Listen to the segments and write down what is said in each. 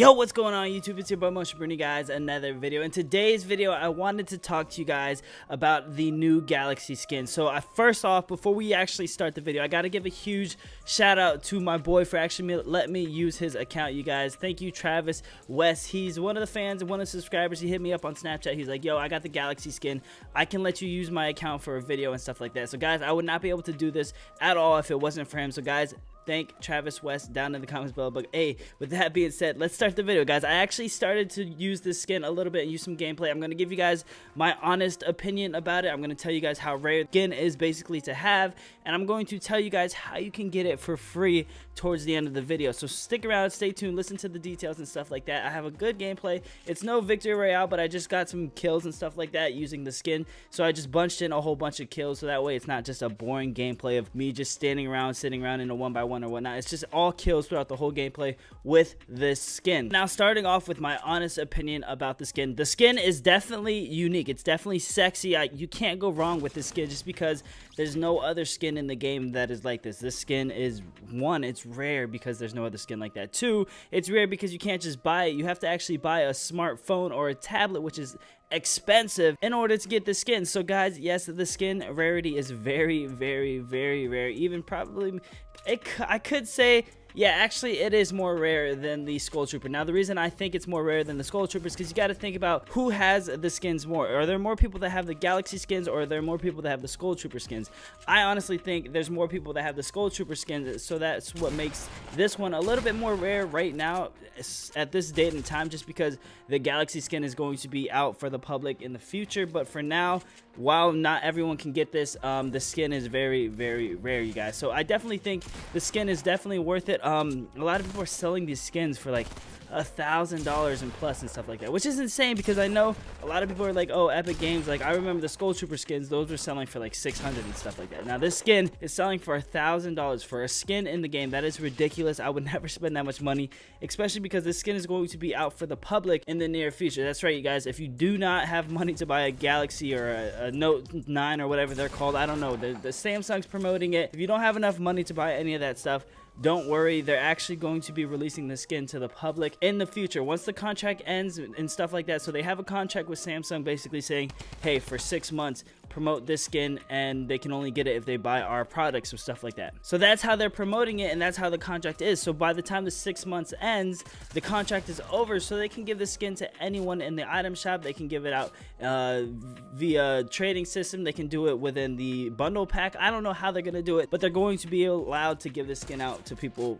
Yo, what's going on YouTube? It's your boy Motion Bruni, guys. Another video. In today's video, I wanted to talk to you guys about the new Galaxy skin. So first off, before we actually start the video, I gotta give a huge shout out to my boy for actually letting me use his account, you guys. Thank you, Travis West. He's one of the fans and one of the subscribers. He hit me up on Snapchat. He's like, yo, I got the Galaxy skin. I can let you use my account for a video and stuff like that. So guys, I would not be able to do this at all if it wasn't for him. So guys, thank Travis West down in the comments below. But hey, with that being said, let's start the video, guys. I actually started to use this skin a little bit and use some gameplay. I'm going to give you guys my honest opinion about it. I'm going to tell you guys how rare the skin is basically to have, and I'm going to tell you guys how you can get it for free towards the end of the video. So stick around, stay tuned, listen to the details and stuff like that. I have a good gameplay. It's no victory royale, but I just got some kills and stuff like that using the skin. So I just bunched in a whole bunch of kills, so that way it's not just a boring gameplay of me just standing around, sitting around in a 1x1 or whatnot. It's just all kills throughout the whole gameplay with this skin. Now, starting off with my honest opinion about the skin is definitely unique. It's definitely sexy. You can't go wrong with this skin just because there's no other skin in the game that is like this. This skin is, one, it's rare because there's no other skin like that. Two, it's rare because you can't just buy it. You have to actually buy a smartphone or a tablet, which is expensive, in order to get the skin. So guys, yes, the skin rarity is very, very, very rare. Even probably, I could say, yeah, actually it is more rare than the Skull Trooper. Now, the reason I think it's more rare than the Skull Trooper is because you got to think about who has the skins more. Are there more people that have the Galaxy skins, or are there more people that have the Skull Trooper skins? I honestly think there's more people that have the Skull Trooper skins, so that's what makes this one a little bit more rare right now at this date and time, just because the Galaxy skin is going to be out for the public in the future. But for now, while not everyone can get this, the skin is very, very rare, you guys. So I definitely think the skin is definitely worth it. A lot of people are selling these skins for like $1,000 and plus and stuff like that, which is insane because I know a lot of people are like, oh, Epic Games, like I remember the Skull Trooper skins, those were selling for like $600 and stuff like that. Now this skin is selling for $1,000 for a skin in the game. That is ridiculous. I would never spend that much money, especially because this skin is going to be out for the public in the near future. That's right, you guys. If you do not have money to buy a Galaxy or a Note 9 or whatever they're called, I don't know, the Samsung's promoting it. If you don't have enough money to buy any of that stuff, don't worry, they're actually going to be releasing the skin to the public in the future once the contract ends and stuff like that. So they have a contract with Samsung basically saying, hey, for 6 months promote this skin, and they can only get it if they buy our products or stuff like that. So that's how they're promoting it, and that's how the contract is. So by the time the 6 months ends, the contract is over, so they can give the skin to anyone in the item shop. They can give it out via trading system. They can do it within the bundle pack. I don't know how they're going to do it, but they're going to be allowed to give the skin out to people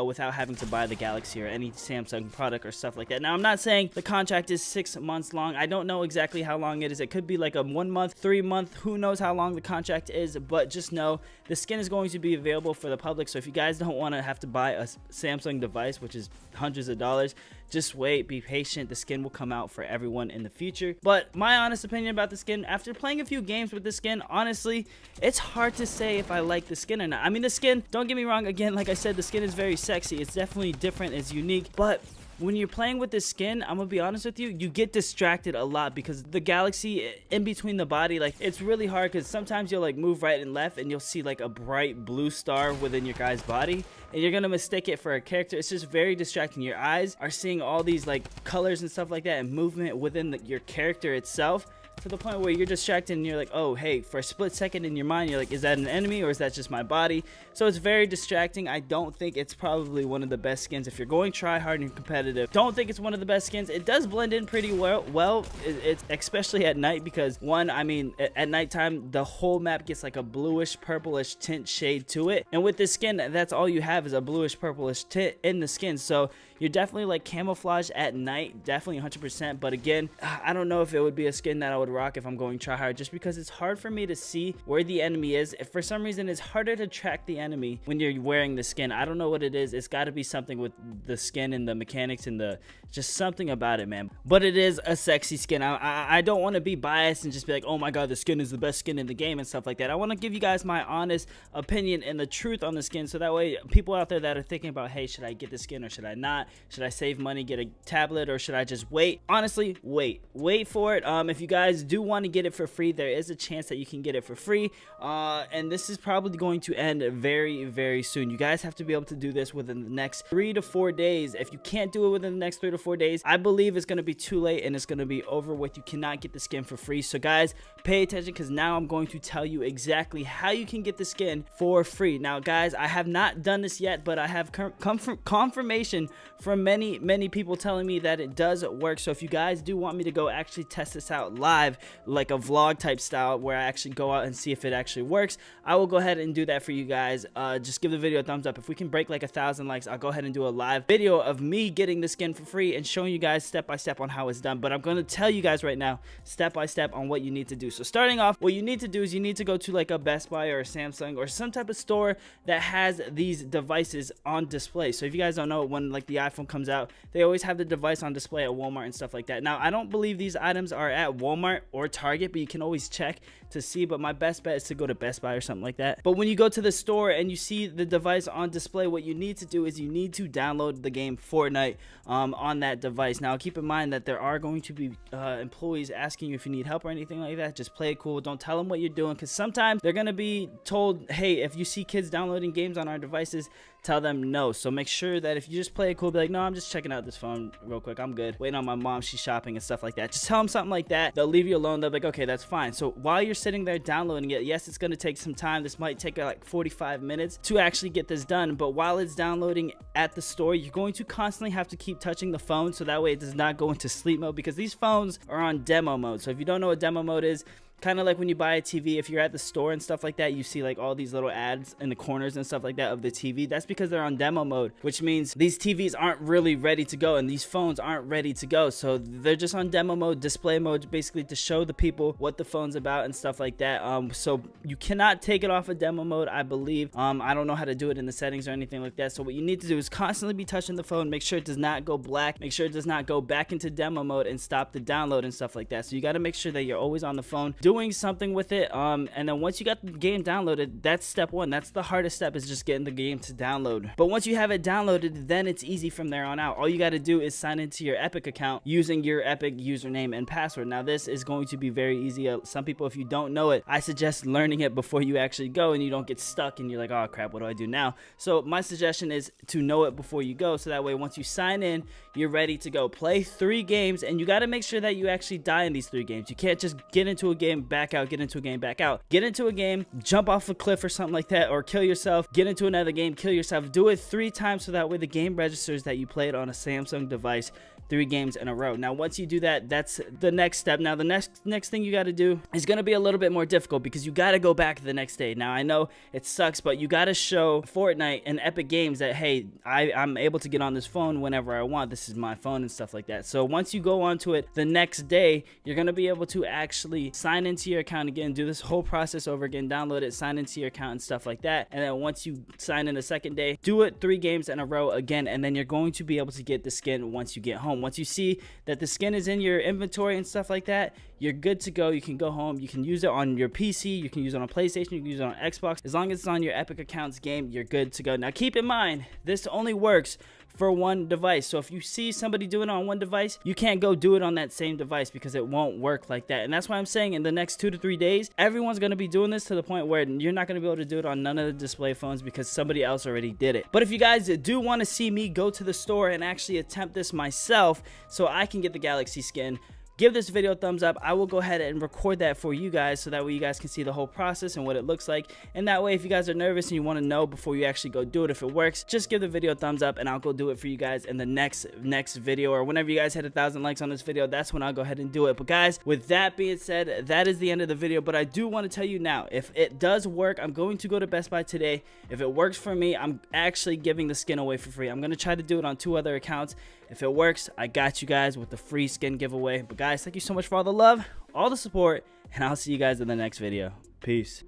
without having to buy the Galaxy or any Samsung product or stuff like that. Now, I'm not saying the contract is 6 months long. I don't know exactly how long it is. It could be like a 1 month, 3 month, who knows how long the contract is, but just know the skin is going to be available for the public. So if you guys don't want to have to buy a Samsung device, which is hundreds of dollars, just wait, be patient. The skin will come out for everyone in the future. But my honest opinion about the skin, after playing a few games with the skin, honestly, it's hard to say if I like the skin or not. I mean, the skin, don't get me wrong, again, like I said, the skin is very sexy. It's definitely different, it's unique, but when you're playing with this skin, I'm gonna be honest with you, you get distracted a lot because the Galaxy in between the body, like, it's really hard because sometimes you'll like move right and left and you'll see like a bright blue star within your guy's body and you're gonna mistake it for a character. It's just very distracting. Your eyes are seeing all these like colors and stuff like that and movement within your character itself, to the point where you're distracted and you're like, oh, hey, for a split second in your mind, you're like, is that an enemy or is that just my body? So it's very distracting. I don't think it's probably one of the best skins. If you're going try hard and competitive, don't think it's one of the best skins. It does blend in pretty well. It's especially at night because, one, I mean, at nighttime, the whole map gets like a bluish purplish tint shade to it. And with this skin, that's all you have is a bluish purplish tint in the skin. So you're definitely like camouflage at night, definitely 100%. But again, I don't know if it would be a skin that I would rock if I'm going try hard, just because it's hard for me to see where the enemy is. If for some reason it's harder to track the enemy when you're wearing the skin, I don't know what it is. It's got to be something with the skin and the mechanics and the just something about it, man. But it is a sexy skin. I don't want to be biased and just be like, oh my god, the skin is the best skin in the game and stuff like that. I want to give you guys my honest opinion and the truth on the skin, so that way people out there that are thinking about, hey, should I get the skin or should I not, not? Should I save money, get a tablet, or should I just wait? Honestly, wait for it. If you guys do want to get it for free, there is a chance that you can get it for free, and this is probably going to end very soon. You guys have to be able to do this within the next 3 to 4 days. If you can't do it within the next 3 to 4 days, I believe it's going to be too late and it's going to be over with. You cannot get the skin for free. So guys, pay attention, because now I'm going to tell you exactly how you can get the skin for free. Now guys, I have not done this yet, but I have confirmation from many people telling me that it does work. So if you guys do want me to go actually test this out live, like a vlog type style where I actually go out and see if it actually works, I will go ahead and do that for you guys. Just give the video a thumbs up. If we can break like 1,000 likes, I'll go ahead and do a live video of me getting the skin for free and showing you guys step by step on how it's done. But I'm going to tell you guys right now step by step on what you need to do. So starting off, what you need to do is you need to go to like a Best Buy or a Samsung or some type of store that has these devices on display. So if you guys don't know, when like the iPhone comes out, they always have the device on display at Walmart and stuff like that. Now I don't believe these items are at Walmart or Target, but you can always check to see. But my best bet is to go to Best Buy or something like that. But when you go to the store and you see the device on display, what you need to do is you need to download the game Fortnite on that device. Now keep in mind that there are going to be employees asking you if you need help or anything like that. Just play it cool. Don't tell them what you're doing, because sometimes they're going to be told, hey, if you see kids downloading games on our devices, tell them no. So make sure that if you just play it cool, be like, no, I'm just checking out this phone real quick, I'm good, waiting on my mom, she's shopping and stuff like that. Just tell them something like that. They'll leave you alone. They'll be like, okay, that's fine. So while you're sitting there downloading it, yes, it's going to take some time. This might take like 45 minutes to actually get this done, but while it's downloading at the store, you're going to constantly have to keep touching the phone so that way it does not go into sleep mode, because these phones are on demo mode. So if you don't know what demo mode is, kind of like when you buy a TV, if you're at the store and stuff like that, you see like all these little ads in the corners and stuff like that of the TV. That's because they're on demo mode, which means these TVs aren't really ready to go and these phones aren't ready to go. So they're just on demo mode, display mode, basically to show the people what the phone's about and stuff like that. So you cannot take it off of demo mode, I believe. I don't know how to do it in the settings or anything like that. So what you need to do is constantly be touching the phone, make sure it does not go black, make sure it does not go back into demo mode and stop the download and stuff like that. So you got to make sure that you're always on the phone doing something with it. And then once you got the game downloaded, that's step one. That's the hardest step, is just getting the game to download. But once you have it downloaded, then it's easy from there on out. All you got to do is sign into your Epic account using your Epic username and password. Now this is going to be very easy. Some people, if you don't know it, I suggest learning it before you actually go and you don't get stuck and you're like, oh crap, what do I do now? So my suggestion is to know it before you go, so that way once you sign in, you're ready to go. Play 3 games, and you got to make sure that you actually die in these 3 games. You can't just get into a game, back out, get into a game, back out. Get into a game, jump off a cliff or something like that, or kill yourself, get into another game, kill yourself. Do it 3 times so that way the game registers that you played on a Samsung device 3 games in a row. Now once you do that, that's the next step. Now the next thing you got to do is going to be a little bit more difficult, because you got to go back the next day. Now I know it sucks, but you got to show Fortnite and Epic Games that, hey, I'm able to get on this phone whenever I want. This is my phone and stuff like that. So once you go onto it the next day, you're going to be able to actually sign into your account again, do this whole process over again, download it, sign into your account and stuff like that. And then once you sign in the second day, do it 3 games in a row again, and then you're going to be able to get the skin once you get home. Once you see that the skin is in your inventory and stuff like that, you're good to go. You can go home. You can use it on your PC. You can use it on PlayStation. You can use it on Xbox. As long as it's on your Epic accounts game, you're good to go. Now keep in mind, this only works for 1 device. So if you see somebody doing it on 1 device, you can't go do it on that same device, because it won't work like that. And that's why I'm saying in the next 2 to 3 days, everyone's going to be doing this to the point where you're not going to be able to do it on none of the display phones, because somebody else already did it. But if you guys do want to see me go to the store and actually attempt this myself so I can get the Galaxy skin, give this video a thumbs up. I will go ahead and record that for you guys, so that way you guys can see the whole process and what it looks like. And that way, if you guys are nervous and you want to know before you actually go do it if it works, just give the video a thumbs up and I'll go do it for you guys in the next video, or whenever you guys hit 1,000 likes on this video, that's when I'll go ahead and do it. But guys, with that being said, that is the end of the video. But I do want to tell you now, if it does work, I'm going to go to Best Buy today. If it works for me, I'm actually giving the skin away for free. I'm going to try to do it on 2 other accounts. If it works, I got you guys with the free skin giveaway. But guys, thank you so much for all the love, all the support, and I'll see you guys in the next video. Peace.